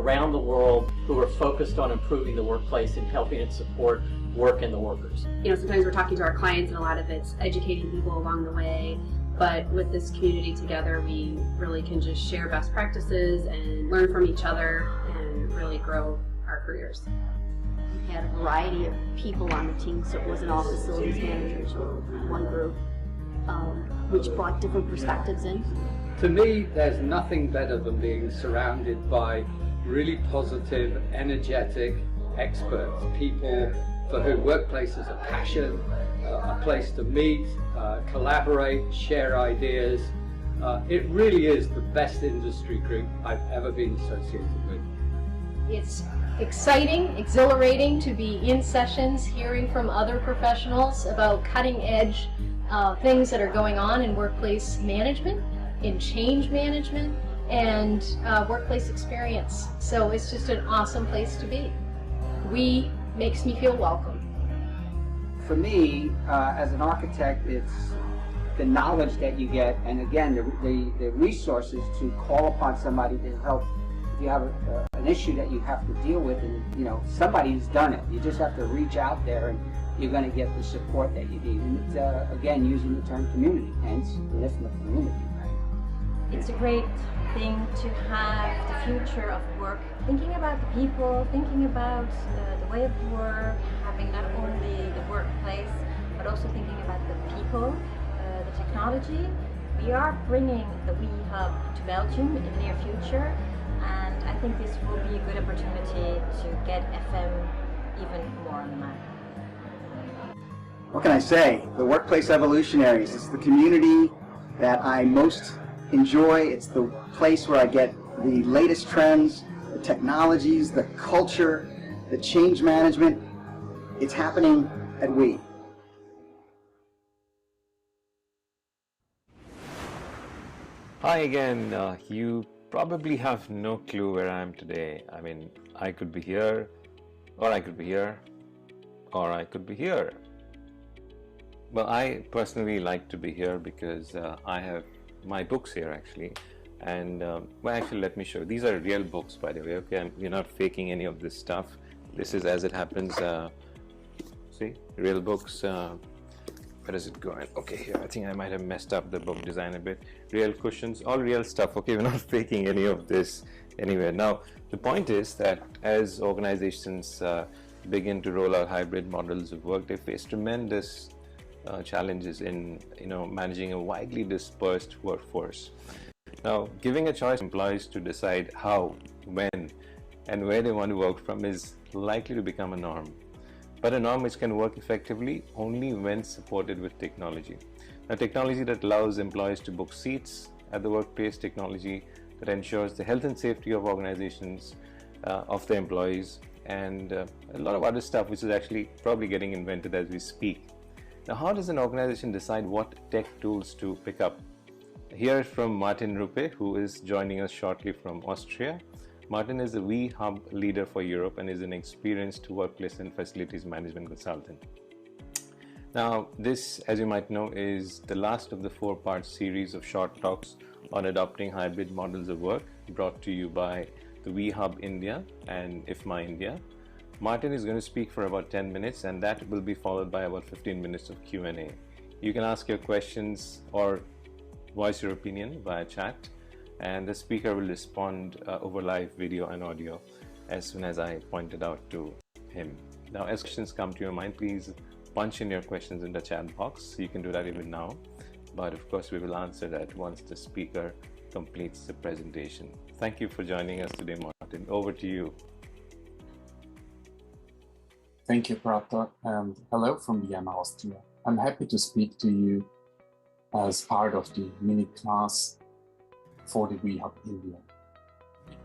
around the world who are focused on improving the workplace and helping it support work and the workers. You know, sometimes we're talking to our clients and a lot of it's educating people along the way, but with this community together, we really can just share best practices and learn from each other and really grow our careers. We had a variety of people on the team, so it wasn't all facilities managers or one group, which brought different perspectives in. To me, there's nothing better than being surrounded by really positive, energetic experts, people for whom workplace is a passion, a place to meet, collaborate, share ideas. It really is the best industry group I've ever been associated with. It's exciting, exhilarating to be in sessions, hearing from other professionals about cutting-edge things that are going on in workplace management, in change management, and workplace experience. So it's just an awesome place to be. We makes me feel welcome. For me, as an architect, it's the knowledge that you get, and again, the resources to call upon somebody to help. If you have an issue that you have to deal with, and you know somebody's done it, you just have to reach out there, and you're going to get the support that you need. And it's, again, using the term community, hence the IFMA community. It's a great thing to have the future of work, thinking about the people, thinking about the way of work, having not only the workplace, but also thinking about the people, the technology. We are bringing the WE Hub to Belgium in the near future, and I think this will be a good opportunity to get FM even more on the map. What can I say? The Workplace Evolutionaries. It's the community that I most enjoy. It's the place where I get the latest trends, the technologies, the culture, the change management. It's happening at WE. Hi again. You probably have no clue where I am today. I mean, I could be here, or I could be here, or I could be here. Well, I personally like to be here because I have my books here actually, and well, actually let me show you. These are real books, by the way. Okay, we're not faking any of this stuff. This is as it happens. See, real books. Where does it go? Okay, here I think I might have messed up the book design a bit. Real cushions, all real stuff. Okay, we're not faking any of this anywhere. Now the point is that as organizations begin to roll out hybrid models of work, they face tremendous challenges in managing a widely dispersed workforce. Now, giving a choice to employees to decide how, when, and where they want to work from is likely to become a norm. But a norm which can work effectively only when supported with technology. Now, technology that allows employees to book seats at the workplace, technology that ensures the health and safety of organizations, of the employees, and a lot of other stuff which is actually probably getting invented as we speak. Now, how does an organization decide what tech tools to pick up? Here from Martin Ruppe, who is joining us shortly from Austria. Martin is the WE Hub leader for Europe and is an experienced workplace and facilities management consultant. Now, this, as you might know, is the last of the 4-part series of short talks on adopting hybrid models of work, brought to you by the WE Hub India and IFMA India. Martin is going to speak for about 10 minutes, and that will be followed by about 15 minutes of Q&A. You can ask your questions or voice your opinion via chat, and the speaker will respond over live video and audio as soon as I point it out to him. Now, as questions come to your mind, please punch in your questions in the chat box. You can do that even now, but of course we will answer that once the speaker completes the presentation. Thank you for joining us today, Martin. Over to you. Thank you, Prato, and hello from Vienna, Austria. I'm happy to speak to you as part of the mini class for the WE Hub India.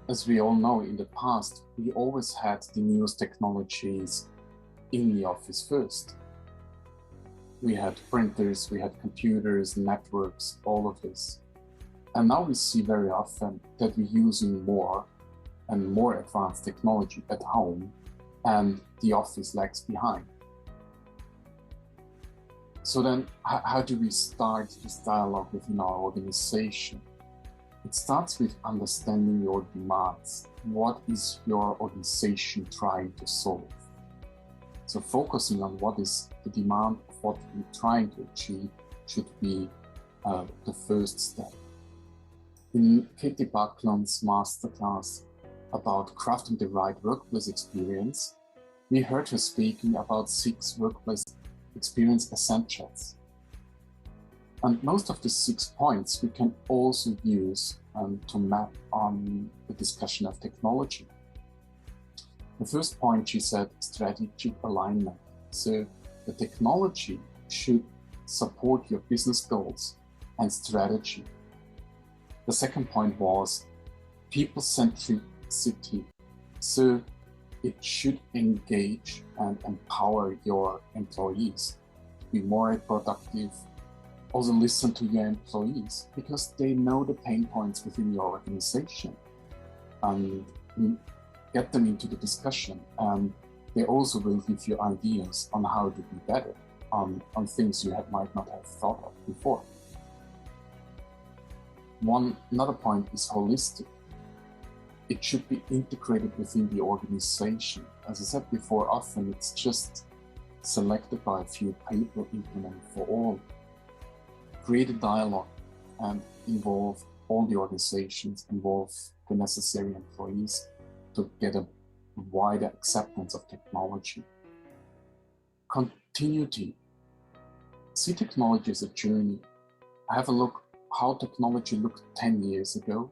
As we all know, in the past, we always had the newest technologies in the office first. We had printers, we had computers, networks, all of this. And now we see very often that we're using more and more advanced technology at home, and the office lags behind. So then, how do we start this dialogue within our organization? It starts with understanding your demands. What is your organization trying to solve? So focusing on what is the demand of what you're trying to achieve should be the first step. In Katie Buckland's masterclass about crafting the right workplace experience, we heard her speaking about 6 workplace experience essentials. And most of the 6 points we can also use to map on the discussion of technology. The first point, she said, strategic alignment. So the technology should support your business goals and strategy. The second point was people centricity. So it should engage and empower your employees to be more productive. Also listen to your employees because they know the pain points within your organization, and get them into the discussion. They also will give you ideas on how to be better on things you might not have thought of before. Another point is holistic. It should be integrated within the organization. As I said before, often it's just selected by a few people, implemented for all. Create a dialogue and involve all the organizations, involve the necessary employees to get a wider acceptance of technology. Continuity. See technology as a journey. Have a look how technology looked 10 years ago.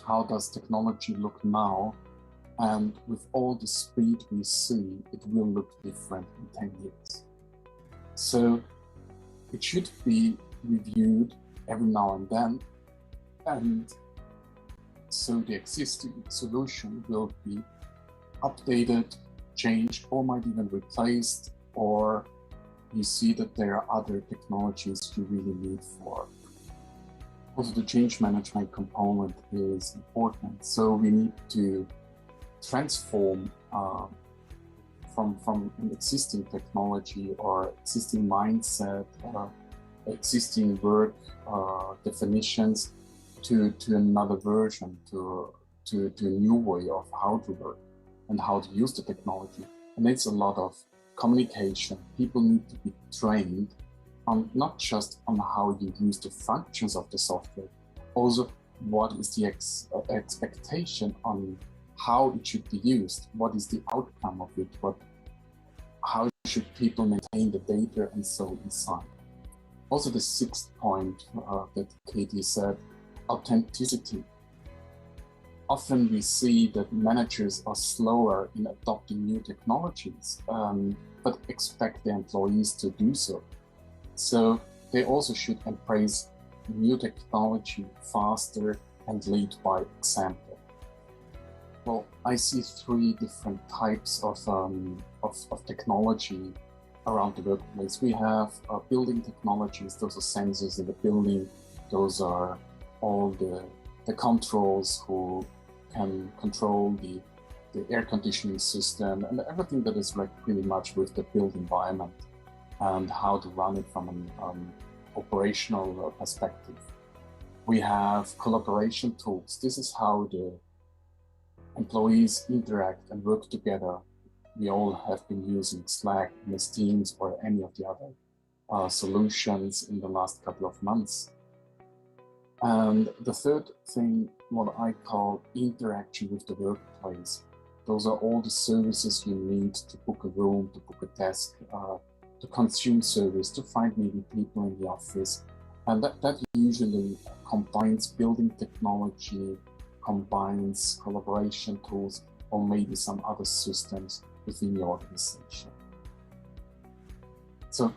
How does technology look now? And with all the speed we see, it will look different in 10 years. So it should be reviewed every now and then, and so the existing solution will be updated, changed, or might even replaced, or you see that there are other technologies you really need for. Also, the change management component is important. So we need to transform from an existing technology or existing mindset, existing work definitions to another version, to a new way of how to work and how to use the technology. And it's a lot of communication. People need to be trained on not just on how you use the functions of the software, also what is the expectation on how it should be used, what is the outcome of it, how should people maintain the data and so inside. Also the 6th point that Katie said, authenticity. Often we see that managers are slower in adopting new technologies, but expect their employees to do so. So they also should embrace new technology faster and lead by example. Well, I see 3 different types of technology around the workplace. We have building technologies. Those are sensors in the building. Those are all the controls who can control the air conditioning system and everything that is like pretty much with the built environment and how to run it from an operational perspective. We have collaboration tools. This is how the employees interact and work together. We all have been using Slack, MS Teams, or any of the other solutions in the last couple of months. And the 3rd thing, what I call interaction with the workplace. Those are all the services you need to book a room, to book a desk, to consume service, to find maybe people in the office. And that usually combines building technology, combines collaboration tools, or maybe some other systems within the organization. So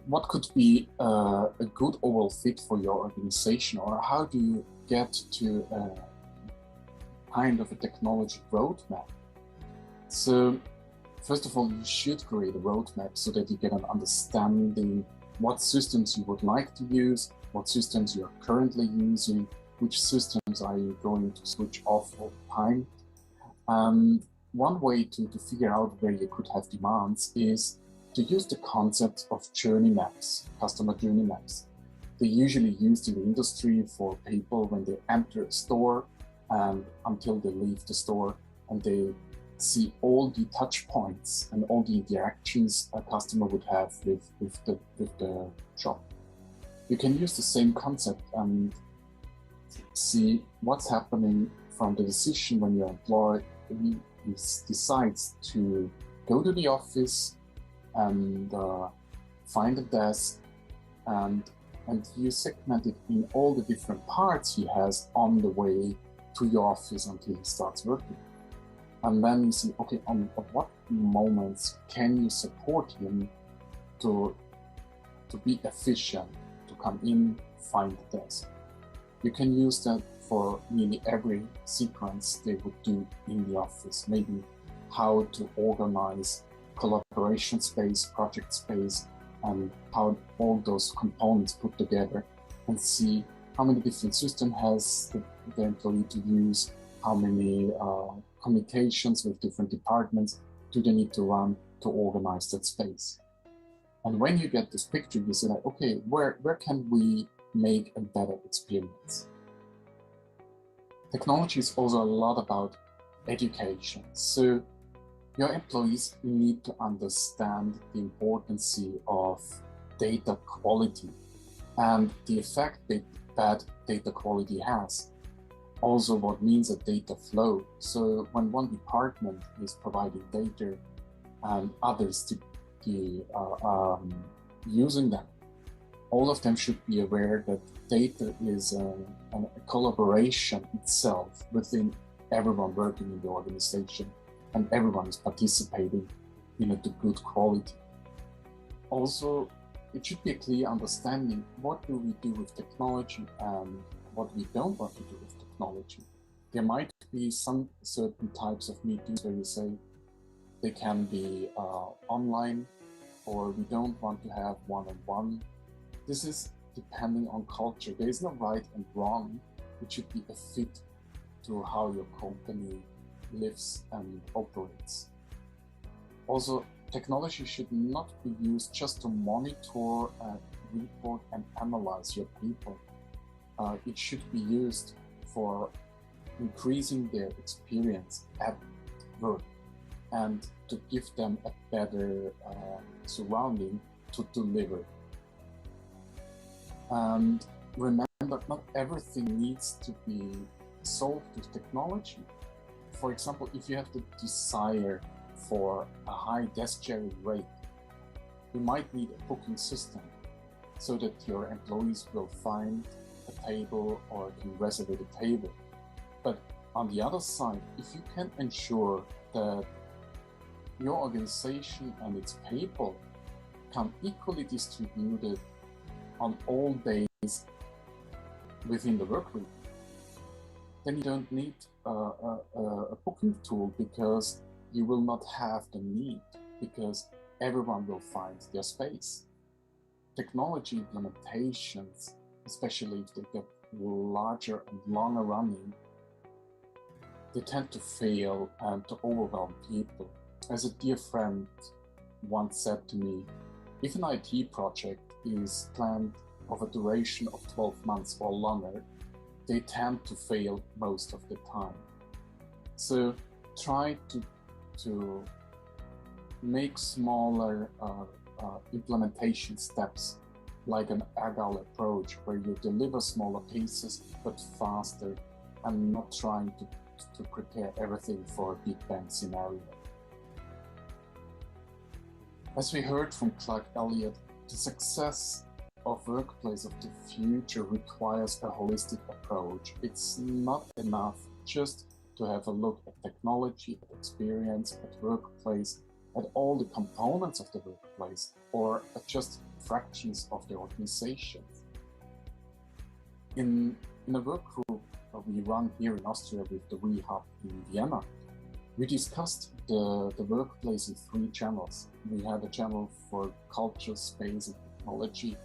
what could be a good overall fit for your organization, or how do you get to kind of a technology roadmap? So first of all, you should create a roadmap so that you get an understanding what systems you would like to use, what systems you are currently using, which systems are you going to switch off all the time. One way to figure out where you could have demands is to use the concept of journey maps, customer journey maps. They're usually used in the industry for people when they enter a store and until they leave the store, and they see all the touch points and all the interactions a customer would have with the shop. You can use the same concept and see what's happening from the decision when your employee decides to go to the office and find a desk, and you segment it in all the different parts he has on the way to your office until he starts working. And then you see, okay, at what moments can you support him to be efficient, to come in, find the desk. You can use that for nearly every sequence they would do in the office. Maybe how to organize collaboration space, project space, and how all those components put together, and see how many different systems has the employee to use, how many communications with different departments do they need to run to organize that space. And when you get this picture, you say like, okay, where can we make a better experience? Technology is also a lot about education. So your employees need to understand the importance of data quality and the effect that bad data quality has. Also what means a data flow. So when one department is providing data and others to using them, all of them should be aware that data is a collaboration itself within everyone working in the organization, and everyone is participating in a good quality. Also, it should be a clear understanding what do we do with technology and what we don't want to do with technology. There might be some certain types of meetings where you say they can be online, or we don't want to have one-on-one. This is depending on culture. There is no right and wrong. It should be a fit to how your company lives and operates. Also, technology should not be used just to monitor, report and analyze your people. It should be used for increasing their experience at work and to give them a better surrounding to deliver. And remember, not everything needs to be solved with technology. For example, if you have the desire for a high desk sharing rate, you might need a booking system so that your employees will find a table or can reserve a table. But on the other side, if you can ensure that your organization and its people come equally distributed on all days within the work week, then you don't need a booking tool, because you will not have the need, because everyone will find their space. Technology implementations, especially if they get larger and longer running, they tend to fail and to overwhelm people. As a dear friend once said to me, if an IT project is planned of a duration of 12 months or longer, they tend to fail most of the time. So try to make smaller implementation steps, like an agile approach, where you deliver smaller pieces but faster, and not trying to prepare everything for a Big Bang scenario. As we heard from Clark Elliott, the success of workplace of the future requires a holistic approach. It's not enough just to have a look at technology, at experience, at workplace, at all the components of the workplace, or at just fractions of the organization. In a work group we run here in Austria with the WeHub in Vienna, we discussed the workplace in 3 channels. We had a channel for culture, space, and technology.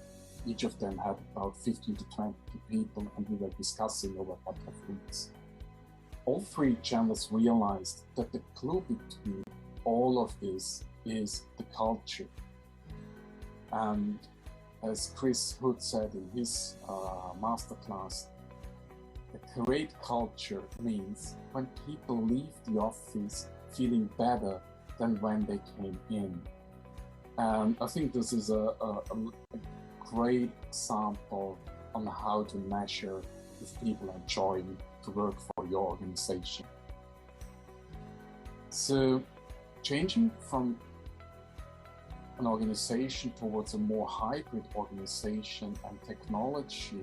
Each of them had about 15 to 20 people, and we were discussing over a couple of weeks. All 3 channels realized that the clue between all of this is the culture. And as Chris Hood said in his masterclass, a great culture means when people leave the office feeling better than when they came in. And I think this is a great example on how to measure if people enjoy to work for your organization. So changing from an organization towards a more hybrid organization and technology,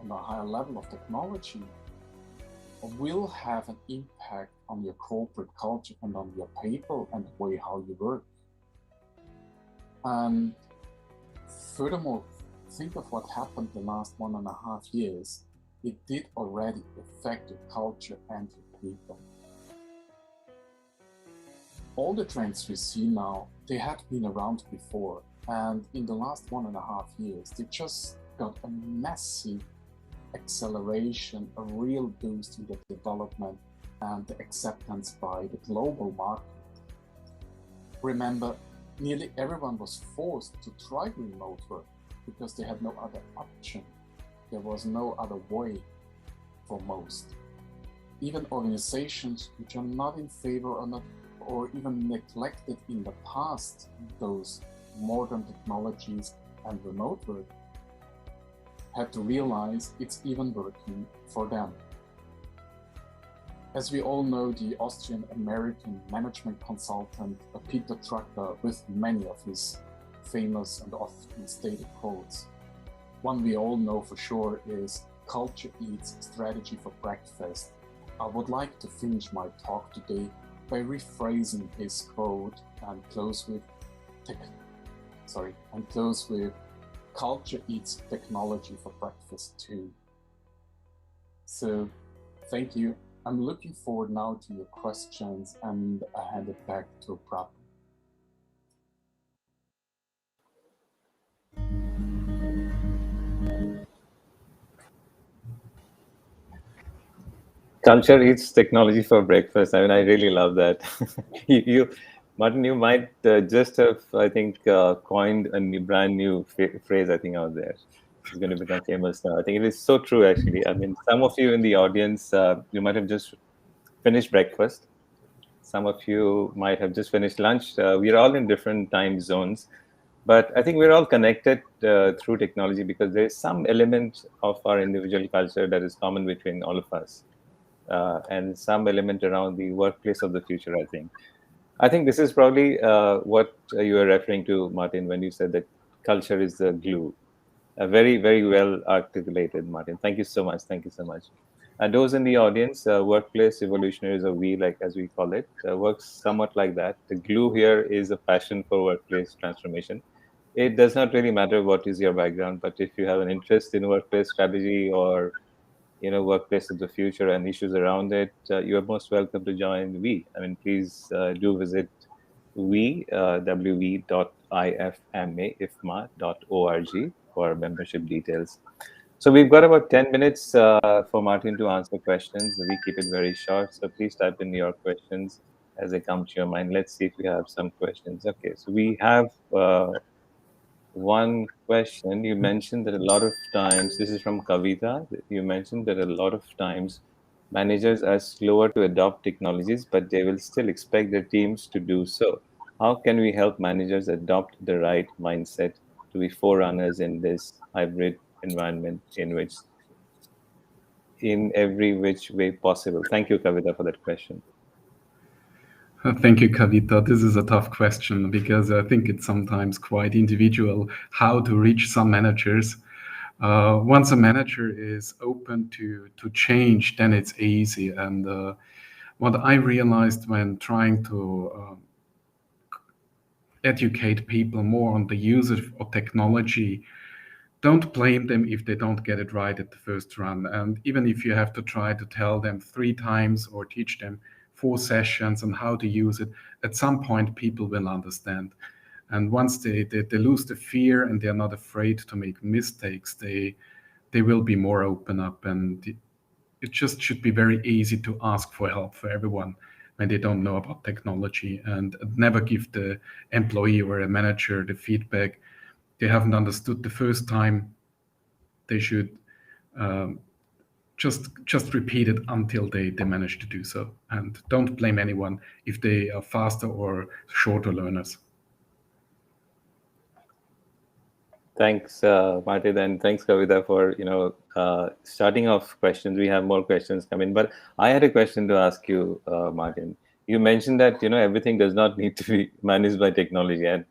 on a higher level of technology, will have an impact on your corporate culture and on your people and the way how you work. Furthermore, think of what happened the last 1.5 years. It did already affect your culture and your people. All the trends we see now, they had been around before, and in the last 1.5 years, they just got a massive acceleration, a real boost in the development and the acceptance by the global market. Remember, nearly everyone was forced to try remote work because they had no other option. There was no other way for most. Even organizations which are not in favor or even neglected in the past those modern technologies and remote work had to realize it's even working for them. As we all know, the Austrian-American management consultant Peter Drucker, with many of his famous and often stated quotes, one we all know for sure is "Culture eats strategy for breakfast." I would like to finish my talk today by rephrasing his quote and close with "Culture eats technology for breakfast too." So, thank you. I'm looking forward now to your questions, and I hand it back to Ruppe. Culture eats technology for breakfast. I mean, I really love that. Martin, you might just have, I think, coined a brand new phrase, I think, out there. It's going to become famous now. I think it is so true, actually. I mean, some of you in the audience, you might have just finished breakfast. Some of you might have just finished lunch. We're all in different time zones, but I think we're all connected through technology because there is some element of our individual culture that is common between all of us. And some element around the workplace of the future, I think. I think this is probably what you were referring to, Martin, when you said that culture is the glue. Very, very well articulated, Martin. Thank you so much. Thank you so much. And those in the audience, workplace evolutionaries, or we, like as we call it, works somewhat like that. The glue here is a passion for workplace transformation. It does not really matter what is your background, but if you have an interest in workplace strategy or workplace of the future and issues around it, you are most welcome to join we. I mean, please do visit www.ifma.org for membership details. So we've got about 10 minutes for Martin to answer questions. We keep it very short, so please type in your questions as they come to your mind. Let's see if we have some questions. Okay, so we have one question. You mentioned that a lot of times, this is from Kavita, you mentioned that a lot of times managers are slower to adopt technologies, but they will still expect their teams to do so. How can we help managers adopt the right mindset to be forerunners in this hybrid environment in every which way possible? Thank you, Kavita, for that question. Thank you, Kavita. This is a tough question because I think it's sometimes quite individual how to reach some managers. Once a manager is open to change, then it's easy. And what I realized when trying to educate people more on the usage of technology, don't blame them if they don't get it right at the first run. And even if you have to try to tell them 3 times or teach them 4 sessions on how to use it, at some point people will understand. And once they lose the fear and they're not afraid to make mistakes, they will be more open up. And it just should be very easy to ask for help for everyone when they don't know about technology, and never give the employee or a manager the feedback, they haven't understood the first time, they should just repeat it until they manage to do so. And don't blame anyone if they are faster or shorter learners. Thanks, Martin, and thanks, Kavita, for starting off questions. We have more questions coming, but I had a question to ask you, Martin. You mentioned that everything does not need to be managed by technology, and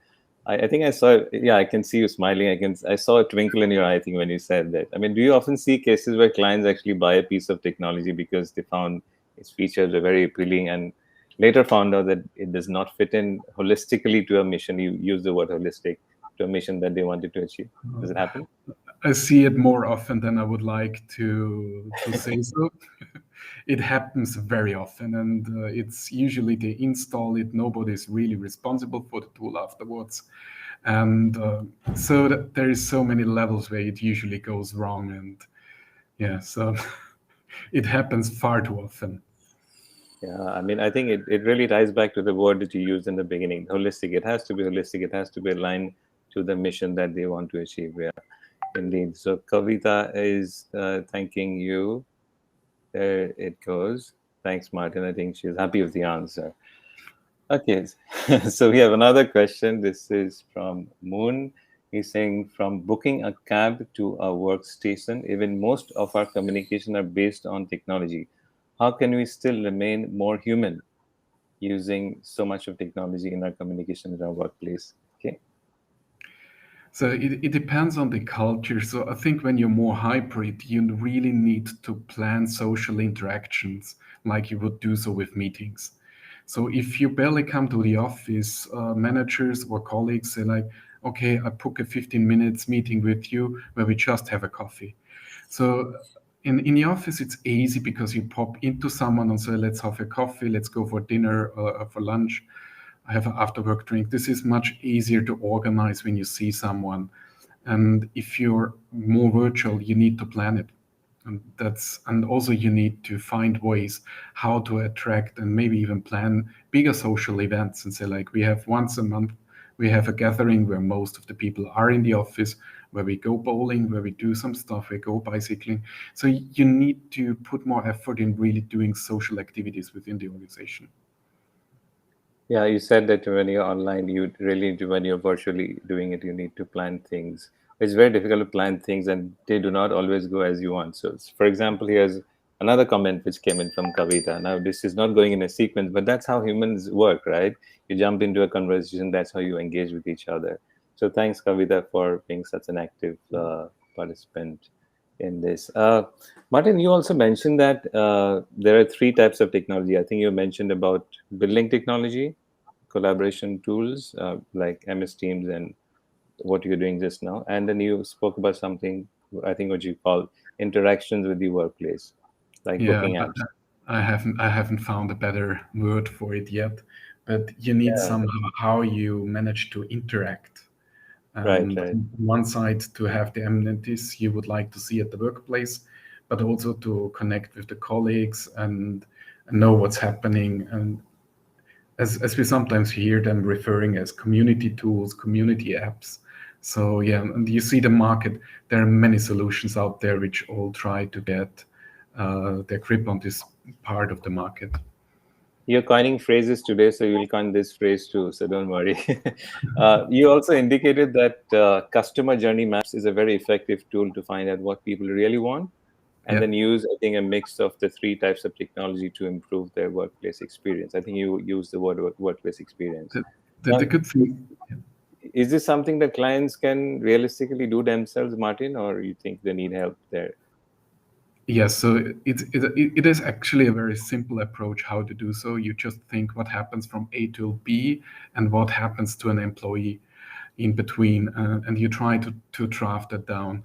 I think I saw. Yeah, I can see you smiling. I saw a twinkle in your eye, I think, when you said that. I mean, do you often see cases where clients actually buy a piece of technology because they found its features were very appealing, and later found out that it does not fit in holistically to a mission? You use the word holistic, to a mission that they wanted to achieve. Does it happen? I see it more often than I would like to say so. It happens very often, and it's usually they install it. Nobody's really responsible for the tool afterwards. And so there is so many levels where it usually goes wrong. And yeah, so it happens far too often. Yeah, I mean, I think it really ties back to the word that you used in the beginning, holistic. It has to be holistic. It has to be aligned to the mission that they want to achieve. Yeah, indeed. So Kavita is thanking you. There it goes. Thanks, Martin. I think she's happy with the answer. Okay, so we have another question. This is from Moon. He's saying, from booking a cab to a workstation, even most of our communication are based on technology. How can we still remain more human using so much of technology in our communication in our workplace? Okay. So it depends on the culture. So I think when you're more hybrid, you really need to plan social interactions like you would do so with meetings. So if you barely come to the office, managers or colleagues say like, okay, I book a 15 minutes meeting with you where we just have a coffee. So in the office, it's easy because you pop into someone and say, let's have a coffee, let's go for dinner or for lunch. I have an after work drink. This is much easier to organize when you see someone. And if you're more virtual, you need to plan it. And also you need to find ways how to attract and maybe even plan bigger social events and say like, we have once a month, we have a gathering where most of the people are in the office, where we go bowling, where we do some stuff, we go bicycling. So you need to put more effort in really doing social activities within the organization. Yeah, you said that when you're online, you really need to, when you're virtually doing it, you need to plan things. It's very difficult to plan things and they do not always go as you want. So, for example, here's another comment which came in from Kavita. Now, this is not going in a sequence, but that's how humans work, right? You jump into a conversation, that's how you engage with each other. So thanks, Kavita, for being such an active participant in this. Martin, you also mentioned that there are 3 types of technology. I think you mentioned about building technology, collaboration tools like MS Teams and what you're doing just now. And then you spoke about something, I think what you call interactions with the workplace, like booking apps. I haven't found a better word for it yet, but you need somehow how you manage to interact. Right. On one side, to have the amenities you would like to see at the workplace, but also to connect with the colleagues and know what's happening. And as we sometimes hear them referring as community tools, community apps. So yeah, and you see the market, there are many solutions out there which all try to get their grip on this part of the market. You're coining phrases today, so you'll coin this phrase too, so don't worry. You also indicated that customer journey maps is a very effective tool to find out what people really want, and then use, I think, a mix of the 3 types of technology to improve their workplace experience. I think you use the word workplace experience. The good thing. Is this something that clients can realistically do themselves, Martin, or you think they need help there? Yes, so it is actually a very simple approach how to do so. You just think what happens from A to B and what happens to an employee in between, and you try to draft that down.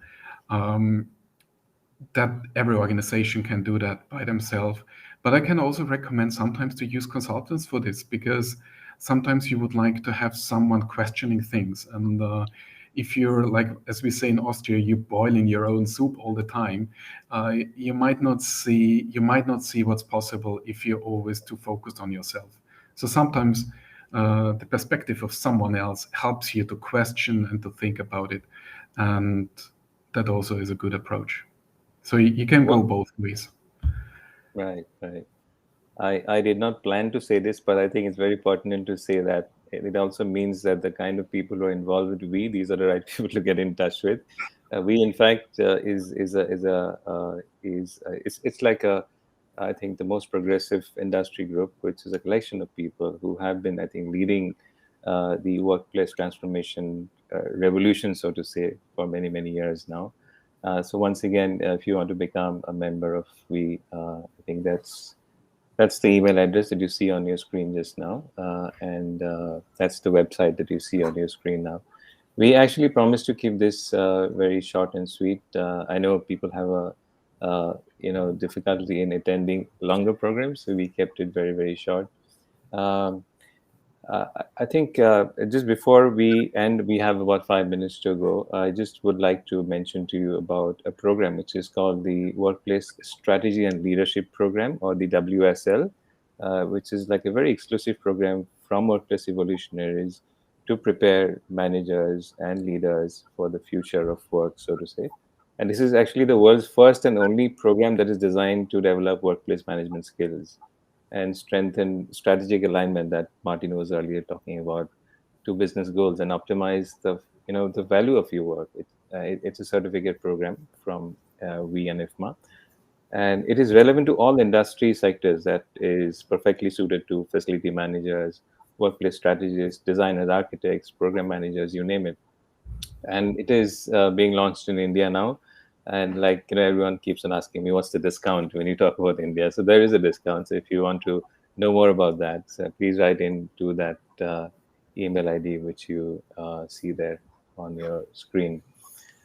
That every organization can do that by themselves. But I can also recommend sometimes to use consultants for this, because sometimes you would like to have someone questioning things. And if you're, like, as we say in Austria, you're boiling your own soup all the time, you might not see what's possible if you're always too focused on yourself. So sometimes the perspective of someone else helps you to question and to think about it. And that also is a good approach. So you can go both ways. Right, right. I did not plan to say this, but I think it's very pertinent to say that it also means that the kind of people who are involved with we, these are the right people to get in touch with. We, in fact, it's like a, I think, the most progressive industry group, which is a collection of people who have been, I think, leading the workplace transformation revolution, so to say, for many, many years now. So once again, if you want to become a member of we, I think that's the email address that you see on your screen just now, and that's the website that you see on your screen now. We actually promised to keep this very short and sweet. I know people have difficulty in attending longer programs, so we kept it very, very short. I think just before we end, we have about 5 minutes to go. I just would like to mention to you about a program which is called the Workplace Strategy and Leadership Program, or the WSL, which is like a very exclusive program from Workplace Evolutionaries to prepare managers and leaders for the future of work, so to say. And this is actually the world's first and only program that is designed to develop workplace management skills and strengthen strategic alignment that Martin was earlier talking about to business goals and optimize the value of your work. It's a certificate program from we and IFMA, and it is relevant to all industry sectors. That is perfectly suited to facility managers, workplace strategists, designers, architects, program managers, you name it. And it is being launched in India now. And everyone keeps on asking me, what's the discount when you talk about India? So there is a discount. So if you want to know more about that, please write into that email ID which you see there on your screen.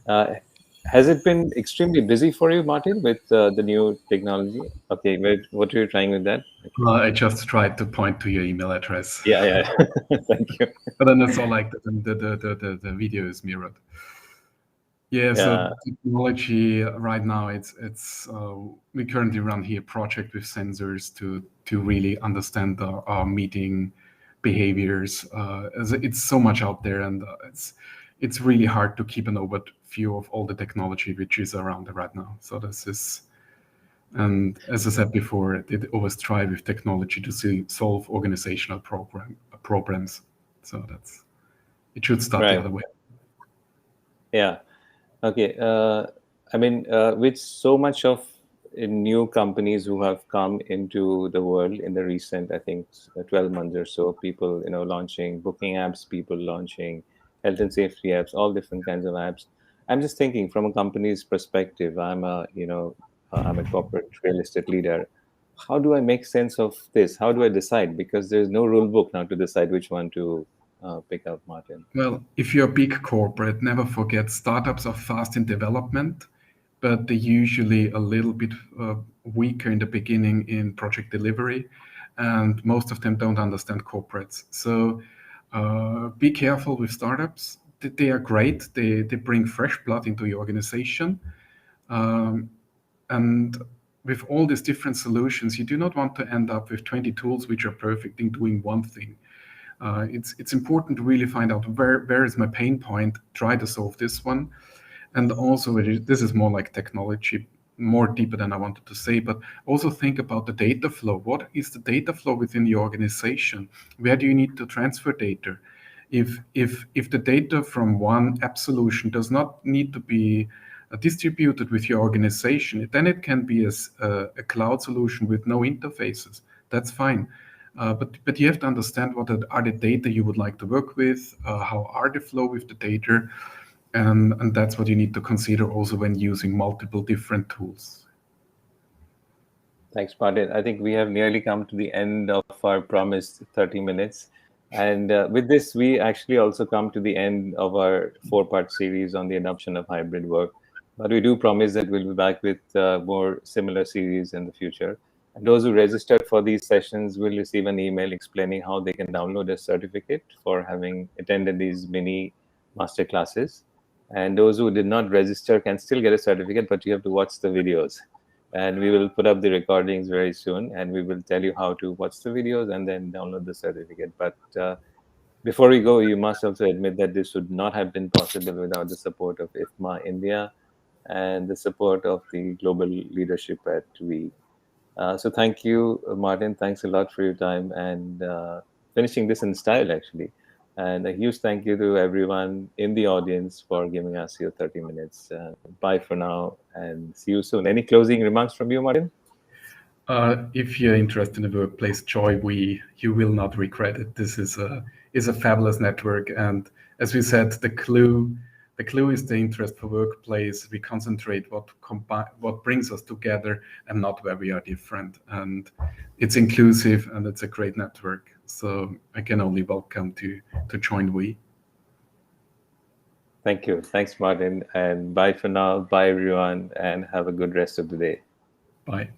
Has it been extremely busy for you, Martin, with the new technology? Okay, what are you trying with that? Okay. I just tried to point to your email address. Yeah. Thank you. But then it's all like the video is mirrored. Yeah, so technology right now, it's we currently run here a project with sensors to really understand our meeting behaviors. It's so much out there, and it's really hard to keep an overview of all the technology which is around right now. So this is, and as I said before, it always try with technology to solve organizational problems. So it should start the other way. Yeah. Okay. With so much of new companies who have come into the world in the recent, I think, 12 months or so, people, launching booking apps, people launching health and safety apps, all different kinds of apps. I'm just thinking from a company's perspective. I'm a corporate real estate leader. How do I make sense of this? How do I decide? Because there's no rule book now to decide which one to pick up, Martin. Well, if you're a big corporate, never forget startups are fast in development, but they're usually a little bit weaker in the beginning in project delivery, and most of them don't understand corporates. So be careful with startups. They are great. They bring fresh blood into your organization. And with all these different solutions, you do not want to end up with 20 tools which are perfect in doing one thing. It's important to really find out where is my pain point, try to solve this one. And also, this is more like technology, more deeper than I wanted to say, but also think about the data flow. What is the data flow within your organization? Where do you need to transfer data? If the data from one app solution does not need to be distributed with your organization, then it can be a cloud solution with no interfaces. That's fine. But you have to understand what are the data you would like to work with, how are the flow with the data, and that's what you need to consider also when using multiple different tools. Thanks, Martin. I think we have nearly come to the end of our promised 30 minutes. And with this, we actually also come to the end of our 4-part series on the adoption of hybrid work. But we do promise that we'll be back with more similar series in the future. And those who registered for these sessions will receive an email explaining how they can download a certificate for having attended these mini master classes. And those who did not register can still get a certificate, but you have to watch the videos. And we will put up the recordings very soon, and we will tell you how to watch the videos and then download the certificate. But before we go, you must also admit that this would not have been possible without the support of IFMA India and the support of the global leadership at WE. So thank you, Martin. Thanks a lot for your time and finishing this in style, actually. And a huge thank you to everyone in the audience for giving us your 30 minutes. Bye for now and see you soon. Any closing remarks from you, Martin? If you're interested in the workplace joy, you will not regret it. This is a fabulous network, and as we said, the clue is the interest for workplace. We concentrate what brings us together and not where we are different. And it's inclusive and it's a great network. So I can only welcome to join WE. Thank you. Thanks, Martin. And bye for now. Bye, everyone. And have a good rest of the day. Bye.